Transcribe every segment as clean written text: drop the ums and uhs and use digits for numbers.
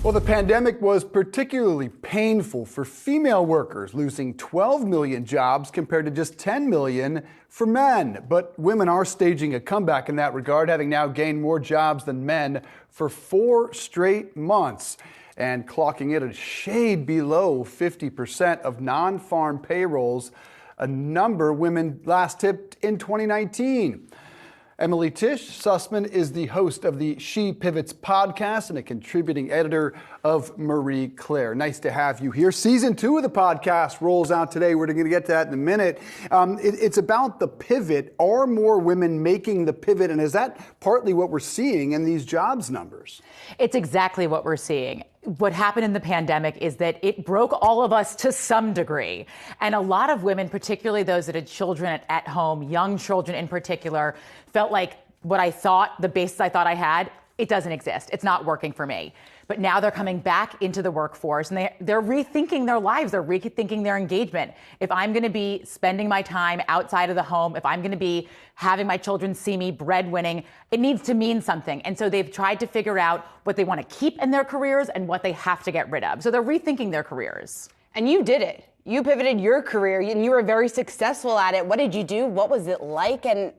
Well, the pandemic was particularly painful for female workers, losing 12 million jobs compared to just 10 million for men. But women are staging a comeback in that regard, having now gained more jobs than men for 4 straight months and clocking in a shade below 50% of non-farm payrolls, a number women last tipped in 2019. Emily Tisch Sussman is the host of the She Pivots podcast and a contributing editor of Marie Claire. Nice to have you here. Season 2 of the podcast rolls out today. We're going to get to that in a minute. It's about the pivot. Are more women making the pivot? And is that partly what we're seeing in these jobs numbers? It's exactly what we're seeing. What happened in the pandemic is that it broke all of us to some degree. And a lot of women, particularly those that had children at home, young children in particular, felt like the basis I thought I had, it doesn't exist. It's not working for me. But now they're coming back into the workforce and they're rethinking their lives. They're rethinking their engagement. If I'm going to be spending my time outside of the home, if I'm going to be having my children see me breadwinning, it needs to mean something. And so they've tried to figure out what they want to keep in their careers and what they have to get rid of. So they're rethinking their careers. And you did it. You pivoted your career and you were very successful at it. What did you do? What was it like? And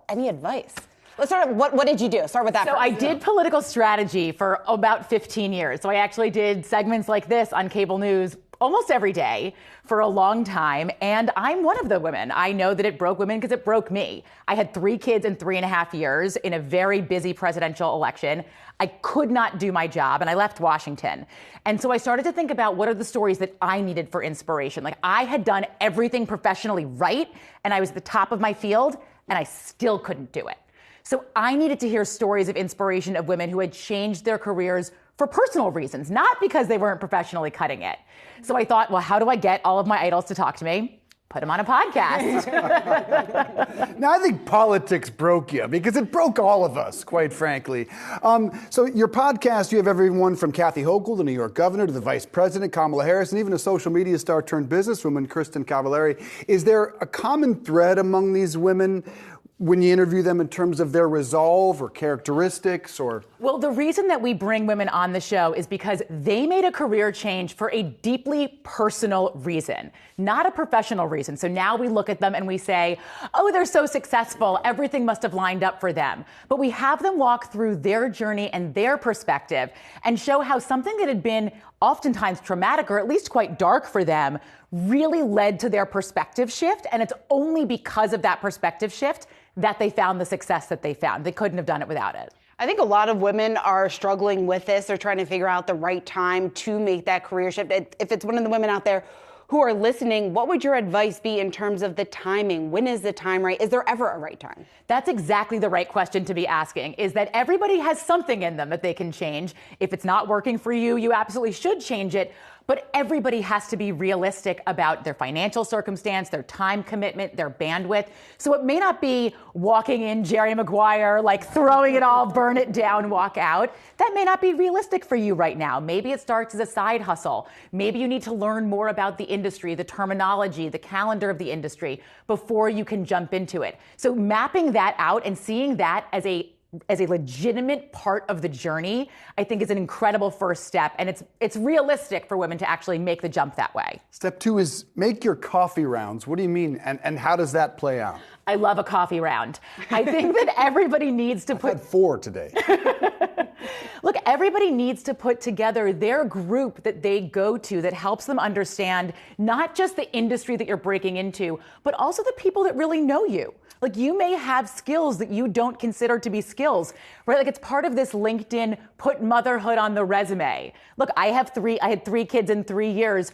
any advice? Let's start. What did you do? Start with that. So I did political strategy for about 15 years. So I actually did segments like this on cable news almost every day for a long time. And I'm one of the women. I know that it broke women because it broke me. I had 3 kids in 3.5 years in a very busy presidential election. I could not do my job and I left Washington. And so I started to think about what are the stories that I needed for inspiration. Like I had done everything professionally right and I was at the top of my field and I still couldn't do it. So I needed to hear stories of inspiration of women who had changed their careers for personal reasons, not because they weren't professionally cutting it. So I thought, well, how do I get all of my idols to talk to me? Put them on a podcast. Now, I think politics broke you because it broke all of us, quite frankly. So your podcast, you have everyone from Kathy Hochul, the New York governor, to the vice president, Kamala Harris, and even a social media star turned businesswoman, Kristen Cavallari. Is there a common thread among these women when you interview them in terms of their resolve or characteristics or? Well, the reason that we bring women on the show is because they made a career change for a deeply personal reason, not a professional reason. So now we look at them and we say, oh, they're so successful. Everything must have lined up for them. But we have them walk through their journey and their perspective and show how something that had been oftentimes traumatic or at least quite dark for them really led to their perspective shift. And it's only because of that perspective shift that they found the success that they found. They couldn't have done it without it. I think a lot of women are struggling with this. They're trying to figure out the right time to make that career shift. If it's one of the women out there who are listening, what would your advice be in terms of the timing? When is the time right? Is there ever a right time? That's exactly the right question to be asking, is that everybody has something in them that they can change. If it's not working for you, you absolutely should change it. But everybody has to be realistic about their financial circumstance, their time commitment, their bandwidth. So it may not be walking in Jerry Maguire, like throwing it all, burn it down, walk out. That may not be realistic for you right now. Maybe it starts as a side hustle. Maybe you need to learn more about the industry, the terminology, the calendar of the industry before you can jump into it. So mapping that out and seeing that as a legitimate part of the journey, I think is an incredible first step. And it's realistic for women to actually make the jump that way. Step 2 is make your coffee rounds. What do you mean? And how does that play out? I love a coffee round. I think that everybody needs to I've had 4 today. Look, everybody needs to put together their group that they go to that helps them understand not just the industry that you're breaking into, but also the people that really know you. Like you may have skills that you don't consider to be skills, right? Like it's part of this LinkedIn put motherhood on the resume. Look, I had 3 kids in 3 years.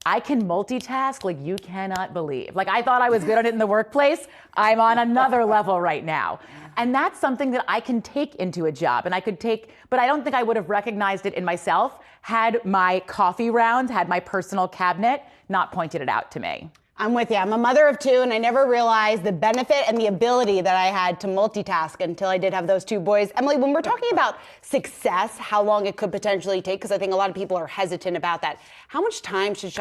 I can multitask like you cannot believe. Like I thought I was good at it in the workplace. I'm on another level right now. And that's something that I can take into a job and but I don't think I would have recognized it in myself had my coffee round, had my personal cabinet not pointed it out to me. I'm with you. I'm a mother of 2, and I never realized the benefit and the ability that I had to multitask until I did have those 2 boys. Emily, when we're talking about success, how long it could potentially take, because I think a lot of people are hesitant about that, how much time should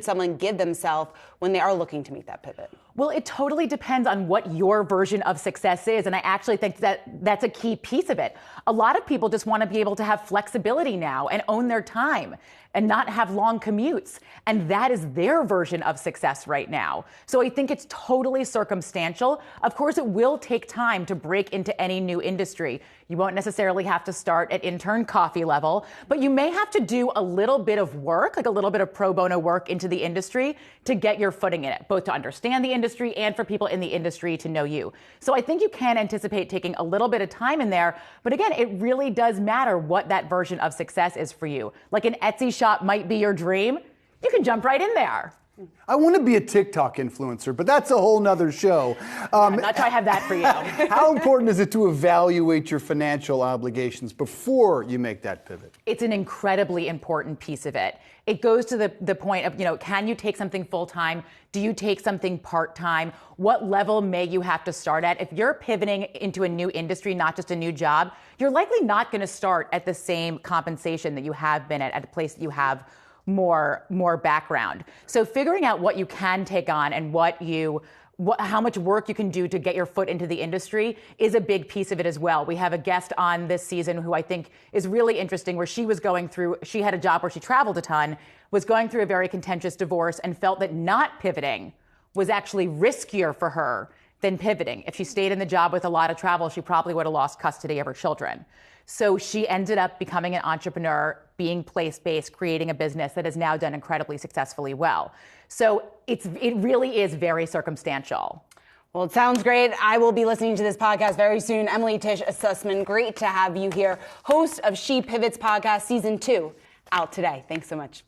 someone give themselves when they are looking to make that pivot? Well, it totally depends on what your version of success is. And I actually think that that's a key piece of it. A lot of people just want to be able to have flexibility now and own their time and not have long commutes. And that is their version of success right now. So I think it's totally circumstantial. Of course, it will take time to break into any new industry. You won't necessarily have to start at intern coffee level, but you may have to do a little bit of work, like a little bit of pro bono work into the industry to get your footing in it, both to understand the industry and for people in the industry to know you. So I think you can anticipate taking a little bit of time in there. But again, it really does matter what that version of success is for you. Like an Etsy shop might be your dream. You can jump right in there. I want to be a TikTok influencer, but that's a whole nother show. I'm not sure I have that for you. How important is it to evaluate your financial obligations before you make that pivot? It's an incredibly important piece of it. It goes to the point of, can you take something full-time? Do you take something part-time? What level may you have to start at? If you're pivoting into a new industry, not just a new job, you're likely not going to start at the same compensation that you have been at a place that you have more background. So figuring out what you can take on and how much work you can do to get your foot into the industry is a big piece of it as well. We have a guest on this season who I think is really interesting, where she had a job where she traveled a ton, was going through a very contentious divorce and felt that not pivoting was actually riskier for her than pivoting. If she stayed in the job with a lot of travel, she probably would have lost custody of her children. So she ended up becoming an entrepreneur, being place-based, creating a business that has now done incredibly successfully well. So it really is very circumstantial. Well, it sounds great. I will be listening to this podcast very soon. Emily Tisch Sussman, great to have you here. Host of She Pivots podcast, season 2, out today. Thanks so much.